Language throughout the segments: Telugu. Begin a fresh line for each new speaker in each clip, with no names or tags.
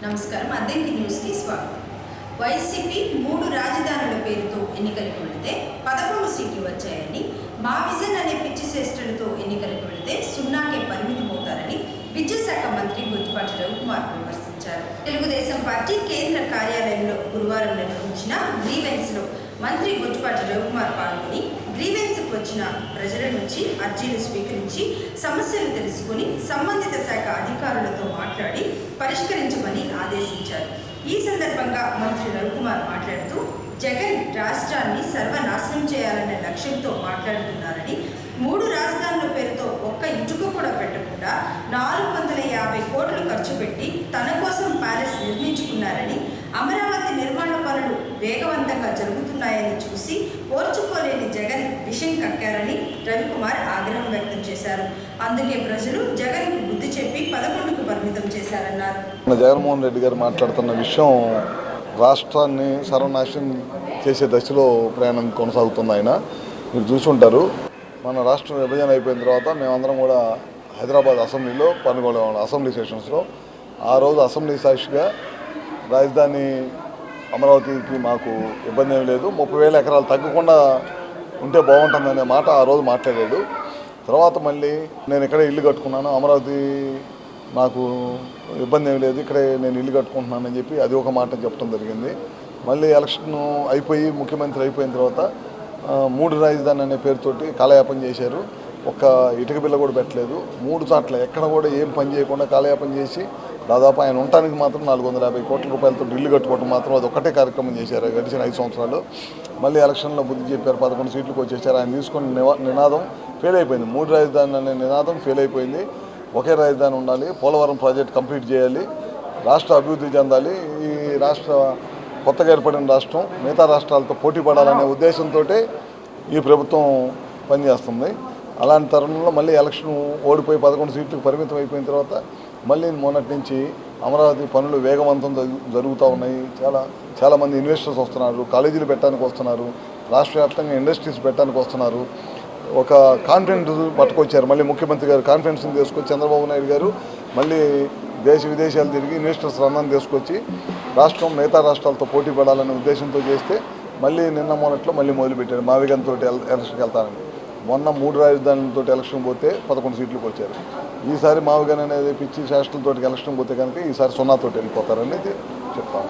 నమస్కారం. అద్దెంకి న్యూస్కి స్వాగతం. వైసీపీ 3 రాజధానుల పేరుతో ఎన్నికలకు వెళితే 11 సీట్లు వచ్చాయని, మా విజన్ అనే పిచ్చి చేష్టలతో ఎన్నికలకు వెళితే 0కే పరిమితమవుతారని విద్యుత్ శాఖ మంత్రి బొజ్జపాటి రవికుమార్ విమర్శించారు. తెలుగుదేశం పార్టీ కేంద్ర కార్యాలయంలో గురువారం నిర్వహించిన గ్రీవెన్స్లో మంత్రి బొజ్జపాటి రవికుమార్ పాల్గొని గ్రీవెన్స్కు వచ్చిన ప్రజల నుంచి అర్జీలు స్వీకరించి సమస్యలు తెలుసుకుని సంబంధిత శాఖ అధికారులతో మాట్లాడి పరిష్కరించమని ఆదేశించారు. ఈ సందర్భంగా మంత్రి రవికుమార్ మాట్లాడుతూ జగన్ రాష్ట్రాన్ని సర్వనాశనం చేయాలనే లక్ష్యంతో మాట్లాడుతున్నారని, 3 రాజధానుల పేరుతో ఒక్క ఇటుక కూడా పెట్టకుండా 450 కోట్లు ఖర్చు పెట్టి తన కోసం ప్యాలెస్ నిర్మించుకున్నారని, అమరావతి నిర్మాణ పనులు వేగవంతంగా జరుగుతున్నాయని చూసి ఓర్చుకోలేని జగన్ విషం కక్కారని రవికుమార్ ఆగ్రహం వ్యక్తం చేశారు. అందుకే ప్రజలు జగన్కు బుద్ధి చెప్పి 11కు పరిమితం చేశారన్నారు.
జగన్మోహన్ రెడ్డి గారు మాట్లాడుతున్న విషయం రాష్ట్రాన్ని సర్వనాశనం చేసే దశలో ప్రయాణం కొనసాగుతుంది. ఆయన మీరు చూసుంటారు, మన రాష్ట్రం విభజన అయిపోయిన తర్వాత మేమందరం కూడా హైదరాబాద్ అసెంబ్లీలో పాల్గొనేవాళ్ళం. అసెంబ్లీ సెషన్స్లో ఆ రోజు అసెంబ్లీ సాక్షిగా రాజధాని అమరావతికి మాకు ఇబ్బంది ఏం లేదు, 30,000 ఎకరాలు తగ్గకుండా ఉంటే బాగుంటుందనే మాట ఆ రోజు మాట్లాడాడు. తర్వాత మళ్ళీ నేను ఇక్కడే ఇల్లు కట్టుకున్నాను, అమరావతి నాకు ఇబ్బంది ఏమి లేదు, ఇక్కడే నేను ఇల్లు కట్టుకుంటున్నానని చెప్పి అది ఒక మాట చెప్పడం జరిగింది. మళ్ళీ ఎలక్షన్ అయిపోయి ముఖ్యమంత్రి అయిపోయిన తర్వాత 3 రాజధాని అనే పేరుతోటి కాలయాపన చేశారు. ఒక్క ఇటుక బిల్ల కూడా పెట్టలేదు. 3 చోట్ల ఎక్కడ కూడా ఏం పని చేయకుండా కాలయాపన చేసి దాదాపు ఆయన ఉండటానికి మాత్రం 450 కోట్ల రూపాయలతో ఇల్లు కట్టుకోవడం మాత్రం అది ఒక్కటే కార్యక్రమం చేశారు గడిచిన 5 సంవత్సరాలు. మళ్ళీ ఎలక్షన్లో బుద్ధి చెప్పారు, 11 సీట్లకు వచ్చేసారు. ఆయన తీసుకున్న నినాదం ఫెయిల్ అయిపోయింది. 3 రాజధాని అనే నినాదం ఫెయిల్ అయిపోయింది. ఒకే రాజధాని ఉండాలి, పోలవరం ప్రాజెక్ట్ కంప్లీట్ చేయాలి, రాష్ట్ర అభివృద్ధి చెందాలి, ఈ రాష్ట్ర కొత్తగా ఏర్పడిన రాష్ట్రం మిగతా రాష్ట్రాలతో పోటీ పడాలనే ఉద్దేశంతో ఈ ప్రభుత్వం పనిచేస్తుంది. అలాంటి తరుణంలో మళ్ళీ ఎలక్షన్ ఓడిపోయి 11 సీట్లకు పరిమితం అయిపోయిన తర్వాత మళ్ళీ మొన్నటి నుంచి అమరావతి పనులు వేగవంతం జరుగుతూ ఉన్నాయి. చాలామంది ఇన్వెస్టర్స్ వస్తున్నారు, కాలేజీలు పెట్టడానికి వస్తున్నారు, రాష్ట్ర వ్యాప్తంగా ఇండస్ట్రీస్ పెట్టడానికి వస్తున్నారు. ఒక కాన్ఫిడెన్స్ పట్టుకొచ్చారు. మళ్ళీ ముఖ్యమంత్రి గారు కాన్ఫిడెన్స్ని తీసుకొచ్చి చంద్రబాబు నాయుడు గారు మళ్ళీ దేశ విదేశాలు తిరిగి ఇన్వెస్టర్స్ రంగాన్ని తీసుకొచ్చి రాష్ట్రం మిగతా రాష్ట్రాలతో పోటీ పడాలనే ఉద్దేశంతో చేస్తే మళ్ళీ నిన్న మొన్నట్లో మళ్ళీ మొదలుపెట్టారు మావిగన్తో ఎలక్షన్కి వెళ్తానని. మొన్న 3 రాజధానులతో ఎలక్షన్ పోతే 11 సీట్లకు వచ్చారు. ఈసారి మావిగన్ అనేది పిచ్చి శాస్త్రంతో ఎలక్షన్ పోతే కనుక ఈసారి 0తో వెళ్ళిపోతారనేది చెప్తాను.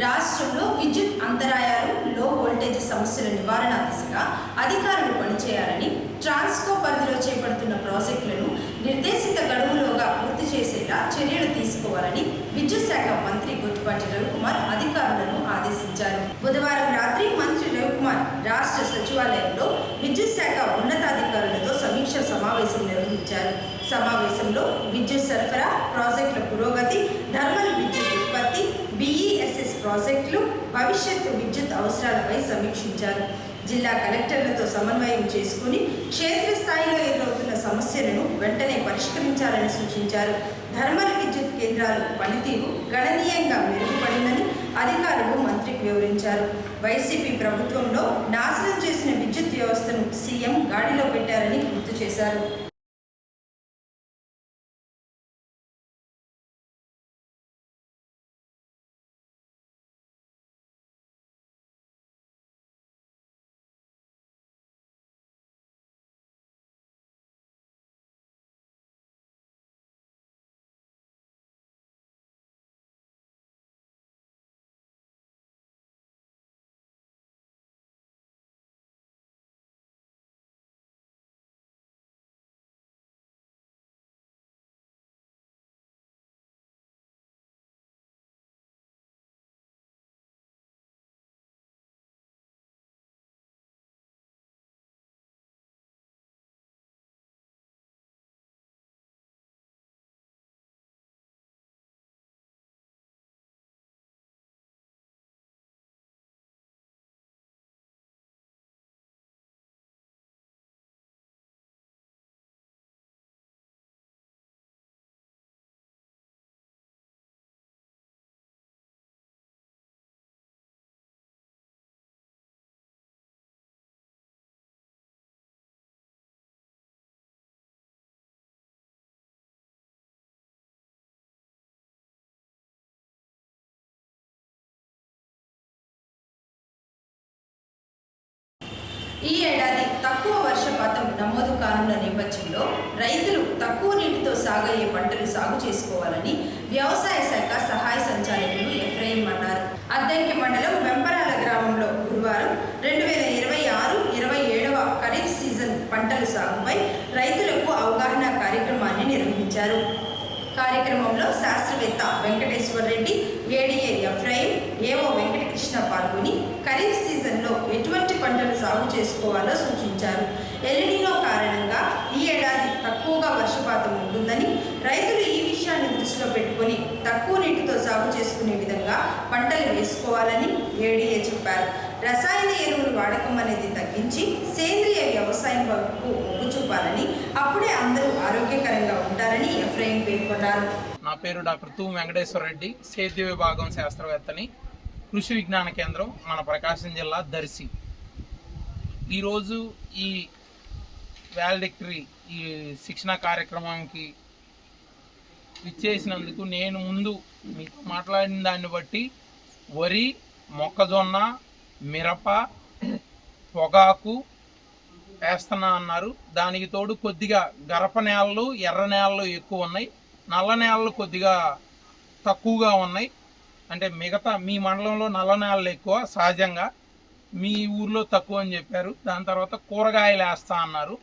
రాష్ట్రంలో విద్యుత్ అంతరాయాలు, లో వోల్టేజ్ సమస్యల నివారణ దిశగా అధికారులు పనిచేయాలని, ట్రాన్స్కో పరిధిలో చేపడుతున్న ప్రాజెక్టులను నిర్దేశిత గడువులోగా పూర్తి చేసేలా చర్యలు తీసుకోవాలని విద్యుత్ శాఖ మంత్రి బొజ్జపాటి రవికుమార్ అధికారులను ఆదేశించారు. బుధవారం రాత్రి మంత్రి రవికుమార్ రాష్ట్ర సచివాలయంలో విద్యుత్ శాఖ ఉన్నతాధికారులతో సమీక్ష సమావేశం నిర్వహించారు. సమావేశంలో విద్యుత్ సరఫరా, ప్రాజెక్టుల పురోగతి, థర్మల్ విద్యుత్ ఉత్పత్తి, BESS ప్రాజెక్టులు, భవిష్యత్తు విద్యుత్ అవసరాలపై సమీక్షించారు. జిల్లా కలెక్టర్లతో సమన్వయం చేసుకుని క్షేత్రస్థాయిలో ఎదురవుతున్న సమస్యలను వెంటనే పరిష్కరించాలని సూచించారు. థర్మల్ విద్యుత్ కేంద్రాలు పనితీరు గణనీయంగా మెరుగుపడిందని అధికారులు మంత్రికి వివరించారు. వైసీపీ ప్రభుత్వంలో నాశనం చేసిన విద్యుత్ వ్యవస్థను సీఎం గాడిలో పెట్టారని గుర్తు చేశారు. ఈ ఏడాది తక్కువ వర్షపాతం నమోదు కానున్న నేపథ్యంలో రైతులు తక్కువ నీటితో సాగయ్యే పంటలు సాగు చేసుకోవాలని వ్యవసాయ శాఖ సహాయ సంచాలకులు ఎఫ్రాయిం అన్నారు. అద్దంకి మండలం వెంపరాల గ్రామంలో గురువారం 2026-27వ ఖరీఫ్ సీజన్ పంటల సాగుపై రైతులకు అవగాహన కార్యక్రమాన్ని నిర్వహించారు. కార్యక్రమంలో శాస్త్రవేత్త Venkateswara Reddy, ADA Ephraim, AO Venkatakrishna పాల్గొని ఖరీఫ్ సీజన్లో ఎటువంటి పంటలు సాగు చేసుకోవాలో సూచించారు. ఎల్నినో కారణంగా ఈ ఏడాది తక్కువగా వర్షపాతం ఉంటుందని రైతులు ఈ విషయాన్ని దృష్టిలో పెట్టుకుని తక్కువ నీటితో సాగు చేసుకునే విధంగా పంటలు వేసుకోవాలని ఏడీఏ చెప్పారు. రసాయన ఎరువులు వాడకం అనేది తగ్గించి సేంద్రియ వ్యవసాయం వైపు మొగ్గు చూపాలని, అప్పుడే అందరూ ఆరోగ్యకరంగా ఉంటారని ఎఫ్రాయిం పేర్కొన్నారు.
నా పేరు డాక్టర్ తూ వెంకటేశ్వర రెడ్డి, సేద్య విభాగం శాస్త్రవేత్తని, కృషి విజ్ఞాన కేంద్రం, మన ప్రకాశం జిల్లా దర్శి. ఈరోజు ఈ వాల్డిక్టరీ ఈ శిక్షణ కార్యక్రమానికి ఇచ్చేసినందుకు నేను ముందు మీకు మాట్లాడిన దాన్ని బట్టి వరి, మొక్కజొన్న, మిరప, పొగాకు వేస్తున్నా అన్నారు. దానికి తోడు కొద్దిగా గరప నేలలు, ఎర్ర నేలలు ఎక్కువ ఉన్నాయి, నల్ల నేలలు కొద్దిగా తక్కువగా ఉన్నాయి. అంటే మిగతా మీ మండలంలో నల్ల నేలలు ఎక్కువ సహజంగా, మీ ఊర్లో తక్కువ అని చెప్పారు. దాని తర్వాత కూరగాయలు వేస్తా అన్నారు.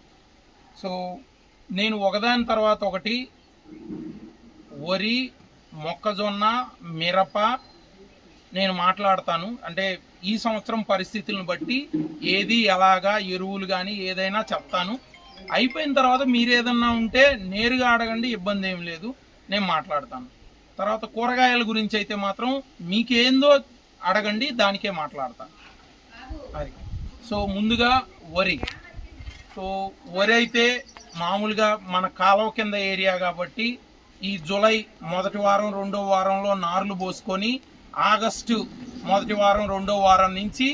సో నేను ఒకదాని తర్వాత ఒకటి వరి, మొక్కజొన్న, మిరప నేను మాట్లాడతాను. అంటే ఈ సంవత్సరం పరిస్థితులను బట్టి ఏది ఎలాగా ఎరువులు కానీ ఏదైనా చెప్తాను. అయిపోయిన తర్వాత మీరు ఏదన్నా ఉంటే నేరుగా అడగండి, ఇబ్బంది ఏం లేదు, నేను మాట్లాడతాను. తర్వాత కూరగాయల గురించి అయితే మాత్రం మీకేందో అడగండి, దానికే మాట్లాడతాను. అది. సో ముందుగా వరి. సో వరి అయితే మామూలుగా మన కాలువ కింద ఏరియా కాబట్టి ఈ జూలై మొదటి వారం, రెండో వారంలో నార్లు పోసుకొని ఆగస్టు మొదటి వారం, రెండో వారం నుంచి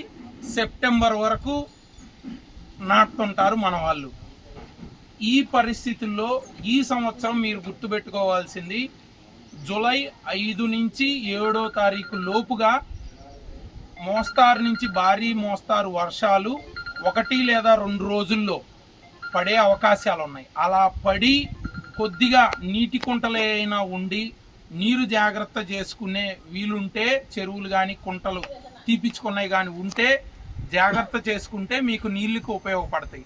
సెప్టెంబర్ వరకు నాటుతుంటారు మన వాళ్ళు. ఈ పరిస్థితుల్లో ఈ సంవత్సరం మీరు గుర్తుపెట్టుకోవాల్సింది, జూలై 5 నుంచి 7వ తారీఖు లోపుగా మోస్తారు నుంచి భారీ మోస్తారు వర్షాలు 1 లేదా 2 రోజుల్లో పడే అవకాశాలు ఉన్నాయి. అలా పడి కొద్దిగా నీటి కుంటలు అయినా ఉండి నీరు జాగ్రత్త చేసుకునే వీలుంటే, చెరువులు కానీ కుంటలు తీపించుకున్నాయి కానీ ఉంటే జాగ్రత్త చేసుకుంటే మీకు నీళ్ళకి ఉపయోగపడతాయి.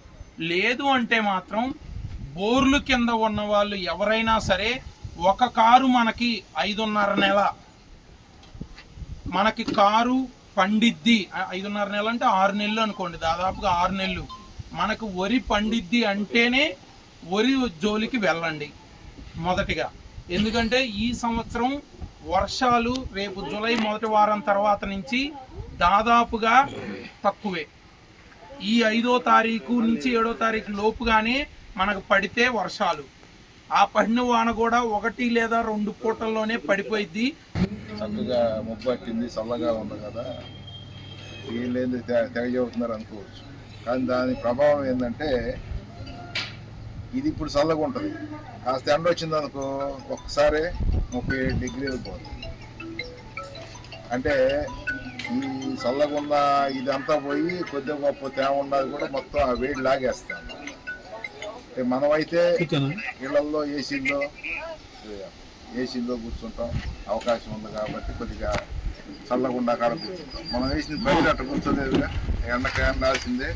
లేదు అంటే మాత్రం బోర్లు కింద ఉన్న వాళ్ళు ఎవరైనా సరే, ఒక కారు మనకి 5.5 నెల మనకి కారు పండిద్ది. 5.5 నెలలు అంటే 6 నెలలు అనుకోండి, దాదాపుగా 6 నెలలు మనకు వరి పండిద్ది అంటేనే వరి జోలికి వెళ్ళండి మొదటిగా. ఎందుకంటే ఈ సంవత్సరం వర్షాలు రేపు జూలై మొదటి వారం తర్వాత నుంచి దాదాపుగా తక్కువే. ఈ 5వ తారీఖు నుంచి 7వ తారీఖు లోపుగానే మనకు పడితే వర్షాలు, ఆ పడిన వాన కూడా 1 లేదా 2 పూటల్లోనే పడిపోయిద్ది.
చక్కగా ముప్పట్టింది, చల్లగా ఉంది కదా, వీళ్ళేంది తెగ చెబుతున్నారు అనుకోవచ్చు. కానీ దాని ప్రభావం ఏంటంటే, ఇది ఇప్పుడు చల్లగా ఉంటుంది, కాస్త ఎండ వచ్చింది అనుకో ఒక్కసారి 37 డిగ్రీలు పోతుంది. అంటే ఈ చల్లగా ఉన్న ఇదంతా పోయి కొద్దిగా గొప్ప తేమ ఉన్నది కూడా మొత్తం ఆ వేడి లాగేస్తాం. మనమైతే ఇళ్లలో ఏసీల్లో కూర్చుంటాం, అవకాశం ఉంది కాబట్టి కొద్దిగా చల్లకుండా కాడ కూర్చుంటాం. మనం వేసిన బయట అట్ట కూర్చోలేదుగా, ఎండకి ఎండాల్సిందే,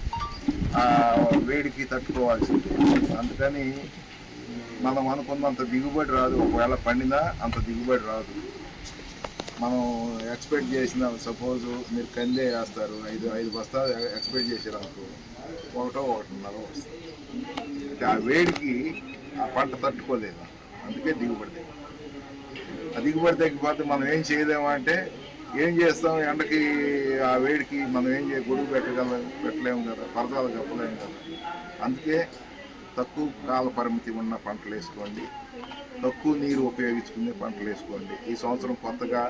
ఆ వేడికి తట్టుకోవాల్సిందే. అందుకని మనం అనుకున్నంత దిగుబడి రాదు. ఒకవేళ పండినా అంత దిగుబడి రాదు. మనం ఎక్స్పెక్ట్ చేసిన, సపోజ్ మీరు కందే వేస్తారు, 5 బస్తాలు ఎక్స్పెక్ట్ చేసారు అనుకో, 1-1.5 వస్తుంది. అంటే ఆ వేడికి ఆ పంట తట్టుకోలేదు, అందుకే దిగుబడి తగ్గింది. ఆ దిగుబడి తగ్గిపోతే మనం ఏం చేయలేము. అంటే ఏం చేస్తాం, ఎండకి ఆ వేడికి మనం ఏం గొడుగు పెట్టలేము కదా, పరదాలు కప్పలేము కదా. అందుకే తక్కువ కాల పరిమితి ఉన్న పంటలు వేసుకోండి, తక్కువ నీరు ఉపయోగించుకునే పంటలు వేసుకోండి. ఈ సంవత్సరం కొత్తగా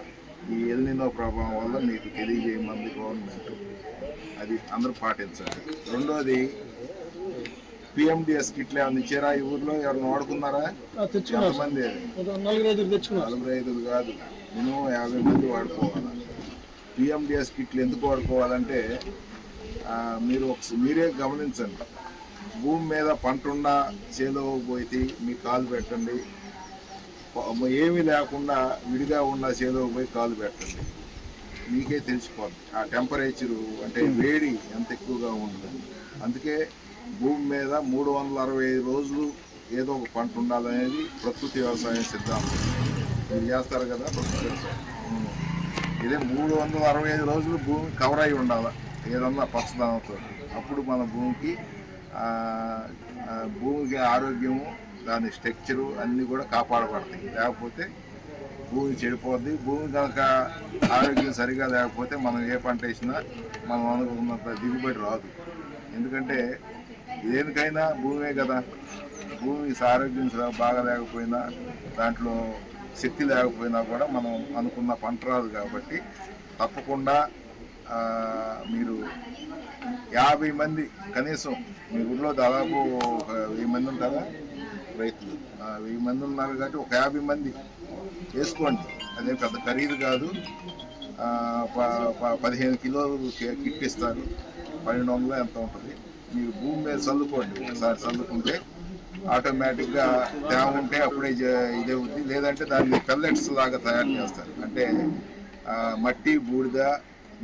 ఈ ఎల్నినో ప్రభావం వల్ల మీకు తెలియజేయమంది గవర్నమెంట్, అది అందరూ పాటించండి. రెండోది, PMDS కిట్లు ఏమైనా ఇచ్చారా ఈ ఊర్లో? ఎవరైనా వాడుకున్నారా? ఎంతమంది? 4-5 కాదు, మినిమం 50 మంది వాడుకోవాలి. PMDS కిట్లు ఎందుకు వాడుకోవాలంటే, మీరే గమనించండి. భూమి మీద పంట ఉన్న చేలో పోయి మీ కాలు పెట్టండి, ఏమీ లేకుండా విడిగా ఉన్న చేలో పోయి కాలు పెట్టండి, మీకే తెలిసిపోద్ది ఆ టెంపరేచరు, అంటే వేడి ఎంత ఎక్కువగా ఉంటుంది. అందుకే భూమి మీద 365 రోజులు ఏదో ఒక పంట ఉండాలనేది ప్రకృతి వ్యవసాయం సిద్ధాంతం. మీరు చేస్తారు కదా ప్రకృతి వ్యవసాయం, ఇదే 365 రోజులు భూమి కవర్ అయి ఉండాలి ఏదన్నా పచ్చదనంతో. అప్పుడు మన భూమికి ఆరోగ్యము, దాని స్ట్రక్చరు అన్నీ కూడా కాపాడబడతాయి. లేకపోతే భూమి చెడిపోద్ది. భూమి కనుక ఆరోగ్యం సరిగా లేకపోతే మనం ఏ పంట వేసినా మనం అనుకున్నంత దిగుబడి రాదు. ఎందుకంటే దేనికైనా భూమే కదా. భూమి ఆరోగ్యం బాగా లేకపోయినా, దాంట్లో శక్తి లేకపోయినా కూడా మనం అనుకున్న పంట రాదు. కాబట్టి తప్పకుండా మీరు 50 మంది కనీసం, మీ ఊళ్ళో దాదాపు 1000 మంది ఉంటారా రైతులు, 1000 మంది ఉన్నారు కాబట్టి ఒక 50 మంది వేసుకోండి. అదేం పెద్ద ఖరీదు కాదు. 15 కిలోలు కిట్ ఇస్తారు, 1200 ఎంత ఉంటుంది. మీరు భూమి మీద చల్లుకోండి. ఒకసారి చల్లుకుంటే ఆటోమేటిక్గా తేమ ఉంటే అప్పుడే ఇదే ఉంది. లేదంటే దాన్ని పెల్లెట్స్ లాగా తయారు చేస్తారు. అంటే మట్టి, బూడిద,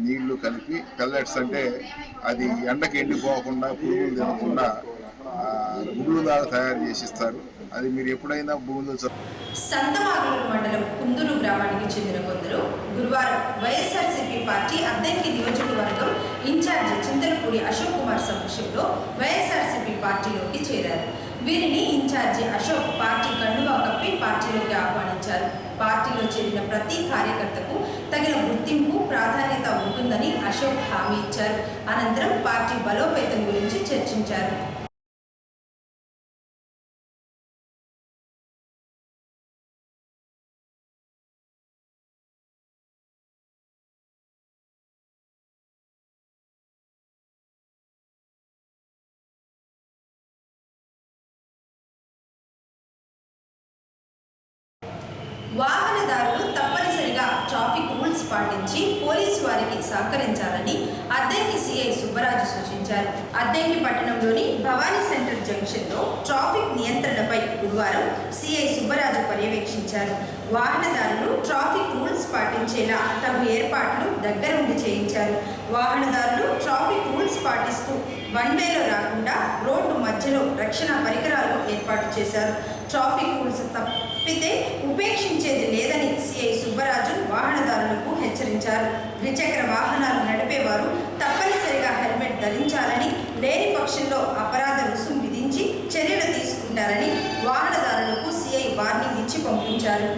నీళ్లు కలిపి పెల్లెట్స్, అంటే అది ఎండకి ఎండిపోకుండా, పురుగులు తినకుండా గుడ్లులాగా తయారు చేసిస్తారు. అది మీరు ఎప్పుడైనా భూమిలో
సంతమాగులూరు మండలం కుందూరు గ్రామానికి చెందిన కొందరు గురువారం వైఎస్ఆర్సీపీ పార్టీ అద్దెకి నియోజకవర్గం ఇన్ఛార్జి చింతలపూడి అశోక్ కుమార్ సమక్షంలో వైఎస్ఆర్సీపీ పార్టీలోకి చేరారు. వీరిని ఇన్ఛార్జి అశోక్ పార్టీ కండువా కప్పి పార్టీలోకి ఆహ్వానించారు. పార్టీలో చేరిన ప్రతి కార్యకర్తకు తగిన గుర్తింపు, ప్రాధాన్యత ఉంటుందని అశోక్ హామీ ఇచ్చారు. అనంతరం పార్టీ బలోపేతం గురించి చర్చించారు. వాహనదారులు తప్పనిసరిగా ట్రాఫిక్ రూల్స్ పాటించి పోలీసు వారికి సహకరించాలని అద్దెకి సిఐ సుబ్బరాజు సూచించారు. అద్దెకి పట్టణంలోని భవానీ సెంటర్ జంక్షన్లో ట్రాఫిక్ నియంత్రణపై గురువారం సిఐ సుబ్బరాజు పర్యవేక్షించారు. వాహనదారులు ట్రాఫిక్ రూల్స్ పాటించేలా తగు ఏర్పాట్లు దగ్గరుండి చేయించారు. వాహనదారులు ట్రాఫిక్ రూల్స్ పాటిస్తూ వన్ వేలో రాకుండా రోడ్డు మధ్యలో రక్షణ పరికరాలు ఏర్పాటు చేశారు. ట్రాఫిక్ రూల్స్ తప్పితే ఉపేక్షించేది లేదని సిఐ సుబ్బరాజు వాహనదారులకు హెచ్చరించారు. ద్విచక్ర వాహనాలు నడిపేవారు తప్పనిసరిగా హెల్మెట్ ధరించాలని, లేని పక్షంలో అపరాధ రుసుము విధించి చర్యలు తీసుకుంటారని వాహనదారులకు సిఐ వార్నింగ్ ఇచ్చి పంపించారు.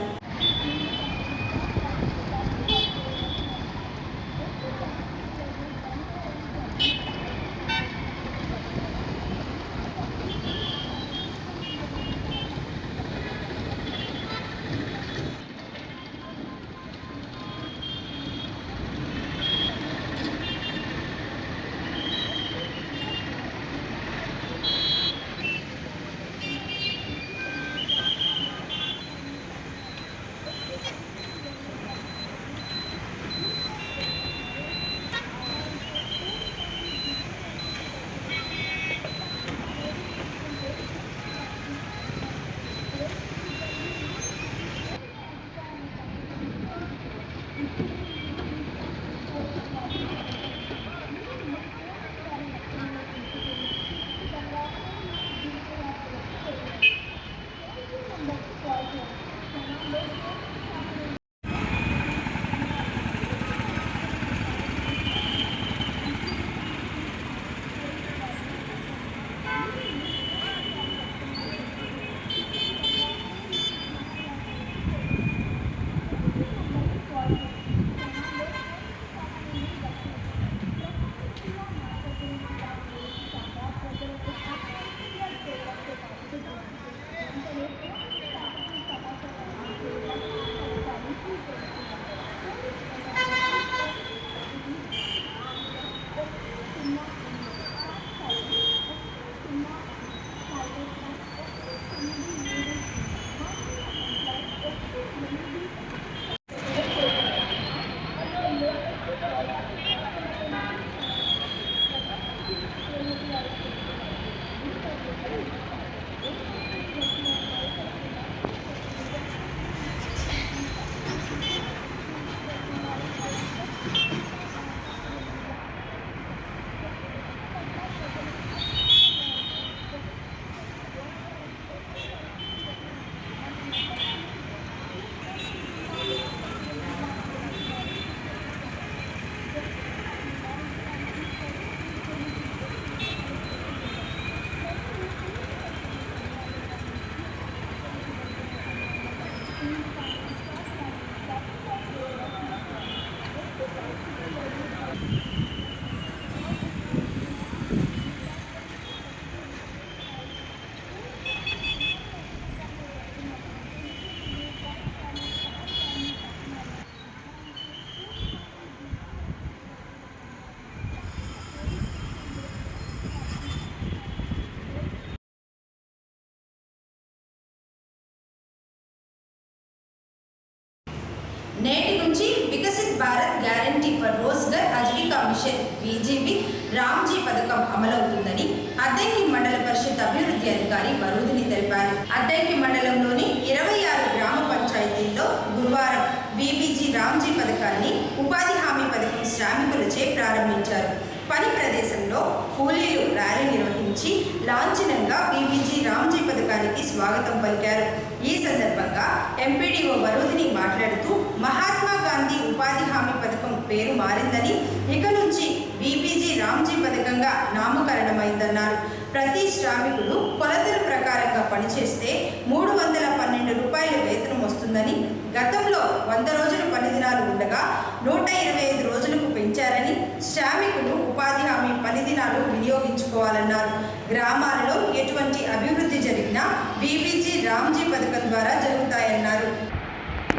నేటి నుంచి Viksit Bharat guarantee for Rozgar Ajeevika mission BGB Ramji పథకం అమలవుతుందని అద్దంకి మండల పరిషత్ అభివృద్ధి అధికారి వరుదిని తెలిపారు. అద్దంకి మండలంలోని 26 గ్రామ పంచాయతీల్లో గురువారం బీబీజీ రామ్జీ పథకాన్ని ఉపాధి హామీ పథకం శ్రామికులచే ప్రారంభించారు. పని ప్రదేశంలో కూలీలు ర్యాలీ నిర్వహించి లాంఛనంగా బీబీజీ రామ్జీ పథకానికి స్వాగతం పలికారు. ఈ సందర్భంగా ఎంపీడీఓ వరుదిని మాట్లాడుతూ మహాత్మా గాంధీ ఉపాధి హామీ పథకం పేరు మారిందని, ఇక నుంచి బీబీజీ రామ్జీ పథకంగా నామకరణమైందన్నారు. ప్రతి శ్రామికుడు కొలతల ప్రకారంగా పనిచేస్తే 312 రూపాయల వేతనం వస్తుందని, గతంలో 100 రోజుల పని దినాలు ఉండగా 125 రోజులకు పెంచారని, శ్రామికులు ఉపాధి హామీ పని దినాలు వినియోగించుకోవాలన్నారు. గ్రామాలలో ఎటువంటి అభివృద్ధి జరిగినా బీబీజీ రామ్జీ పథకం ద్వారా జరుగుతాయన్నారు.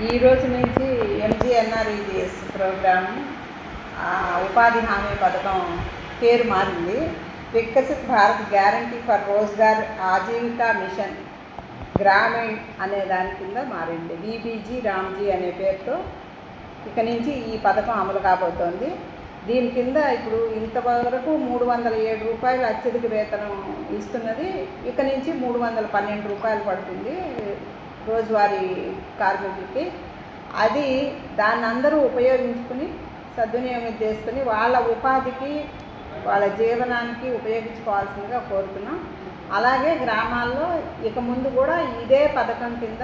ఈ రోజు నుంచి ఎంజీఎన్ఆర్ఈజీఎస్ ప్రోగ్రామ్ ఉపాధి హామీ పథకం పేరు మారింది. Viksit Bharat guarantee for Rozgar Ajeevika mission Gramin అనే దాని కింద మారింది. బీబీజీ రామ్జీ అనే పేరుతో ఇక నుంచి ఈ పథకం అమలు కాబోతోంది. దీని కింద ఇప్పుడు ఇంతవరకు 307 రూపాయలు అత్యధిక వేతనం ఇస్తున్నది. ఇక నుంచి 312 రూపాయలు పడుతుంది రోజువారీ కార్మికులకి. అది దాన్ని అందరూ ఉపయోగించుకుని సద్వినియోగం చేసుకుని వాళ్ళ ఉపాధికి వాళ్ళ జీవనానికి ఉపయోగించుకోవాల్సిందిగా కోరుతున్నాం. అలాగే గ్రామాల్లో ఇక ముందు కూడా ఇదే పథకం కింద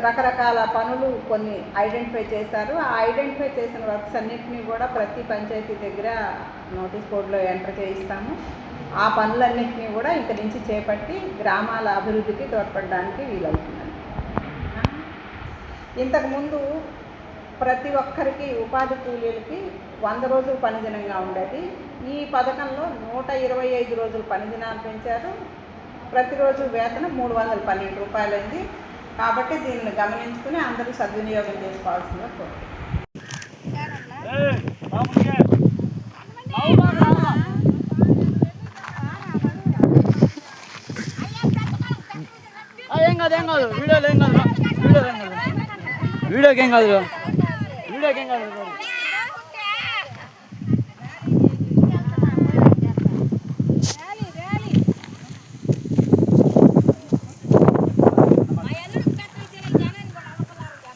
రకరకాల పనులు కొన్ని ఐడెంటిఫై చేశారు. ఆ ఐడెంటిఫై చేసిన వర్క్స్ అన్నింటినీ కూడా ప్రతి పంచాయతీ దగ్గర నోటీస్ బోర్డులో ఎంటర్ చేయిస్తాము. ఆ పనులన్నింటినీ కూడా ఇక నుంచి చేపట్టి గ్రామాల అభివృద్ధికి తోడ్పడడానికి వీలవుతుందండి. ఇంతకుముందు ప్రతి ఒక్కరికి ఉపాధి కూలీలకి 100 రోజులు పనిదినంగా ఉండేది. ఈ పథకంలో 125 రోజులు పనిదినాలు పెంచారు. ప్రతిరోజు వేతనం 312 రూపాయలైంది. కాబట్టి దీన్ని గమనించుకుని అందరూ సద్వినియోగం చేసుకోవాల్సిందిగా కోరుతున్నాను.
వీడియోకి ఏం కాదు.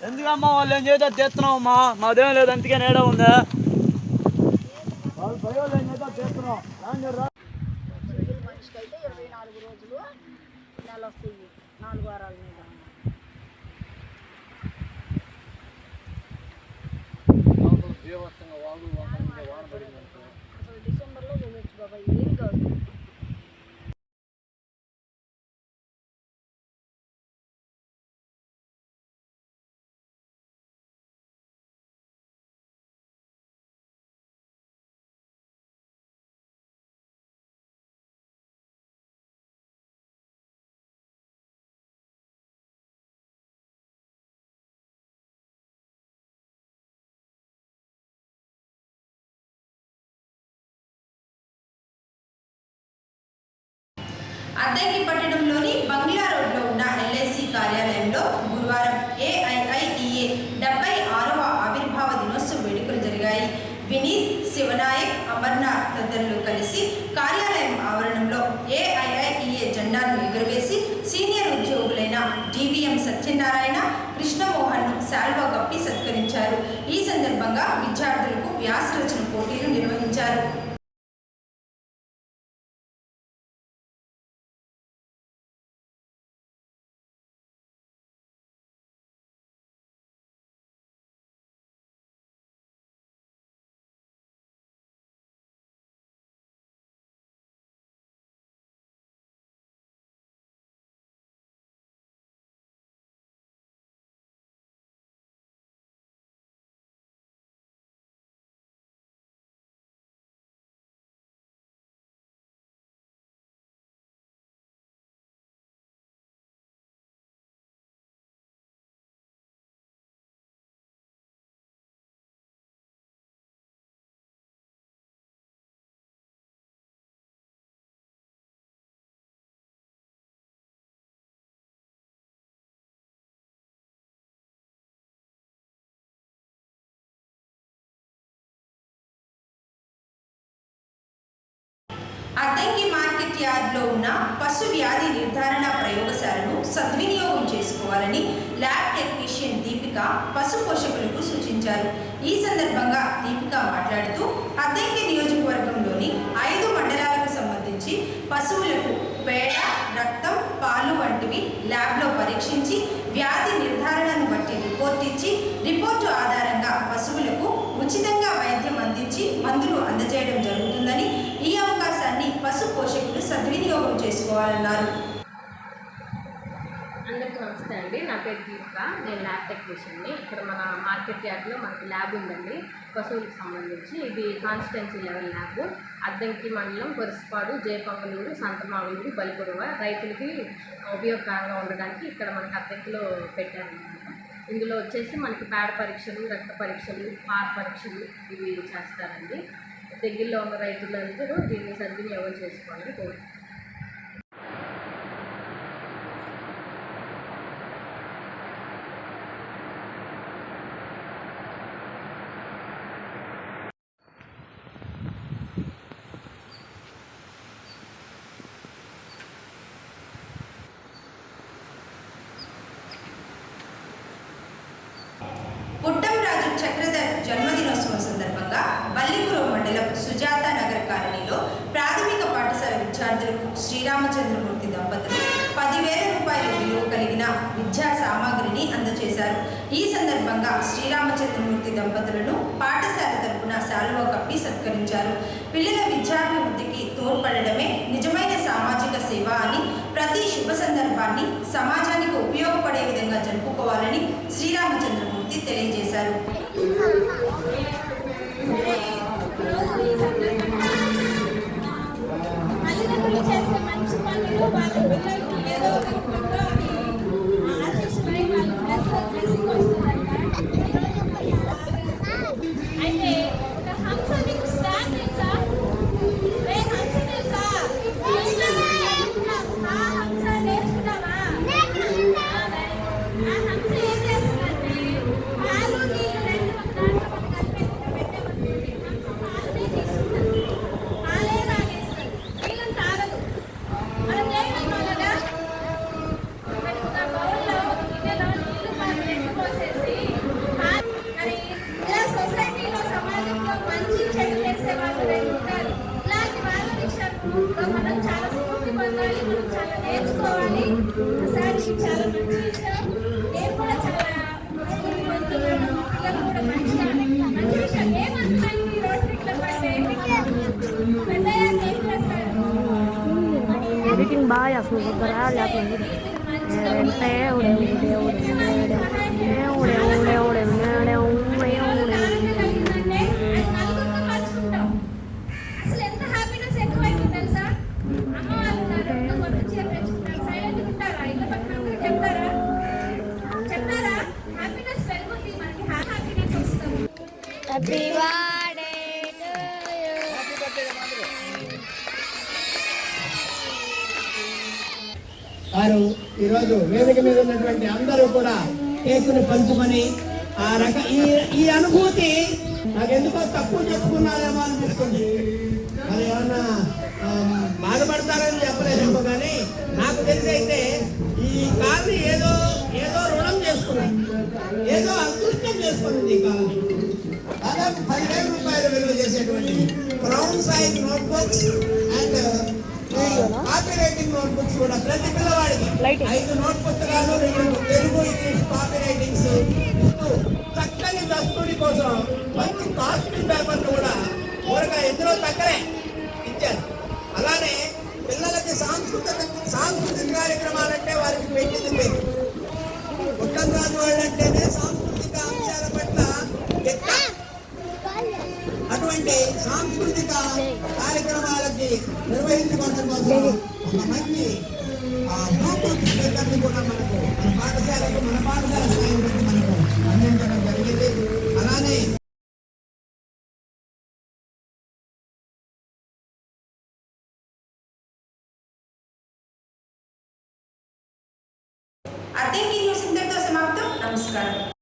ఎందుకమ్మా వాళ్ళు ఏం చేద్దాం చేస్తున్నావు అమ్మా, మాదేం లేదు, అందుకే నేడ ఉందా వాళ్ళు భయోళ్ళు ఏం చేద్దాం చేస్తున్నాం.
మనిషికి అయితే 24 రోజులు నెల వస్తాయి, 4 వారాల మీద. అసలు డిసెంబర్లో చేయొచ్చు బాబా, ఏం కాదు.
అద్దంకి పట్టణంలోని బంగ్లా రోడ్లో ఉన్న ఎల్ఐసి కార్యాలయంలో గురువారం ఏఐఐఈఏ 76వ ఆవిర్భావ దినోత్సవ వేడుకలు జరిగాయి. వినీత్, శివనాయక్, అమర్నాథ్ తదితరులు కలిసి కార్యాలయం ఆవరణంలో ఏఐఐఈఏ జెండాను ఎగురవేసి సీనియర్ ఉద్యోగులైన డివిఎం సత్యనారాయణ, కృష్ణమోహన్ శాల్వా కప్పి సత్కరించారు. ఈ సందర్భంగా విద్యార్థులకు వ్యాస రచన పోటీలు నిర్వహించారు. అద్దంకి మార్కెట్ యార్డ్లో ఉన్న పశు వ్యాధి నిర్ధారణ ప్రయోగశాలను సద్వినియోగం చేసుకోవాలని ల్యాబ్ టెక్నీషియన్ దీపిక పశు పోషకులకు సూచించారు. ఈ సందర్భంగా దీపిక మాట్లాడుతూ అద్దంకి నియోజకవర్గంలోని 5 మండలాలకు సంబంధించి పశువులకు పేడ, రక్తం, పాలు వంటివి ల్యాబ్లో పరీక్షించి వ్యాధి నిర్ధారణను బట్టి రిపోర్ట్ ఇచ్చి రిపోర్టు ఆధారంగా పశువులకు ఉచితంగా వైద్యం అందించి మందులు అందజేయడం జరుగుతుందని, ఈ అవకాశాన్ని పశు పోషకులు సద్వినియోగం చేసుకోవాలన్నారు.
అందరికీ నమస్తే అండి. నా పేరు దీపిక. నేను ల్యాబ్ టెక్నీషియన్ని. ఇక్కడ మన మార్కెట్ యార్డ్లో మనకి ల్యాబ్ ఉందండి పశువులకు సంబంధించి. ఇది కాన్స్టిట్యున్సీ లెవెల్ ల్యాబ్. అద్దంకి మండలం, పొరిసిపాడు, జయపంగలూరు, సంతమాగులూరు, బలికొడవ రైతులకి ఉపయోగకరంగా ఉండడానికి ఇక్కడ మనకి అద్దంకిలో పెట్టారనమాట. ఇందులో వచ్చేసి మనకి పేడ పరీక్షలు, రక్త పరీక్షలు, పాల పరీక్షలు ఇవి చేస్తారండి. దగ్గరలో ఉన్న రైతులందరూ దీన్ని సద్వినియోగం చేసుకోవాలని కోరుకుంటున్నాను.
పుట్టంరాజు చక్రధర్ జన్మదినోత్సవం సందర్భంగా బల్లికురవ మండలం సుజాత నగర్ కాలనీలో ప్రాథమిక పాఠశాల విద్యార్థులకు శ్రీరామచంద్రమూర్తి దంపతులు 10,000 రూపాయల విలువ కలిగిన విద్యా సామాగ్రిని అందజేశారు. ఈ సందర్భంగా శ్రీరామచంద్రమూర్తి దంపతులను పాఠశాల తరపున శాలువా కప్పి సత్కరించారు. పిల్లల విద్యాభివృద్ధికి తోడ్పడడమే నిజమైన సామాజిక సేవ అని, ప్రతి శుభ సందర్భాన్ని సమాజానికి ఉపయోగపడే విధంగా జరుపుకోవాలని శ్రీరామచంద్రమూర్తి తెలియజేశారు.
మనం చాలా స్ఫూర్తి పొందాలి, మనం చాలా నేర్చుకోవాలి. ఒకసారి చాలా మంచి విషయం. నేను కూడా చాలా స్ఫూర్తి పొందుతున్నాను. పిల్లలు కూడా మంచి విషయం. ఏమనుకోండి రోటరీ క్లబ్ అంటే పెద్దయ్యాక ఏం చేస్తారు?
ఎడిటింగ్ బాగా చేస్తున్నారు లేకపోతే
వారు ఈరోజు వేదిక మీద ఉన్నటువంటి అందరూ కూడా కేకును పంచుకొని ఈ అనుభూతి నాకు ఎందుకో తక్కువ చెప్పుకున్నారేమో అనిపిస్తుంది. మరి ఏమన్నా బాధపడతారని చెప్పలేదేమో, కానీ నాకు తెలిసి అయితే ఈ కాలనీ ఏదో రుణం చేసుకున్నాం, ఏదో అదృష్టం చేసుకున్నది. ఈ కాలనీ దాదాపు 10,000 రూపాయలు విలువ చేసేటువంటి crown size notebooks and copy writing notebooks కూడా ప్రతి పిల్లవాడికి 5 నోట్ పుస్తకాలు, 2 తెలుగు, ఇంగ్లీష్ కాపీ రైటింగ్స్ ఇస్తూ చక్కని దస్తుడి కోసం మంచి కాస్ట్యూమ్ పేపర్లు కూడా ఊరగా ఎందులో తగ్గరే ఇచ్చారు. అలానే పిల్లలకి సాంస్కృతిక కార్యక్రమాలంటే వారికి పెట్టింది లేదు. పుట్టంరాజు వాళ్ళంటేనే సాంస్కృతిక అంశాల పట్ల ఎక్కువ. అటువంటి సాంస్కృతిక కార్యక్రమాలకి నిర్వహించుకోవడం కోసం ఒక మంచి కూడా మనకు మన పాఠశాల స్థాయి మనకు అందించడం జరిగింది. అలానే
అద్దంకి న్యూస్ ఇంతటితో సమాప్తం. నమస్కారం.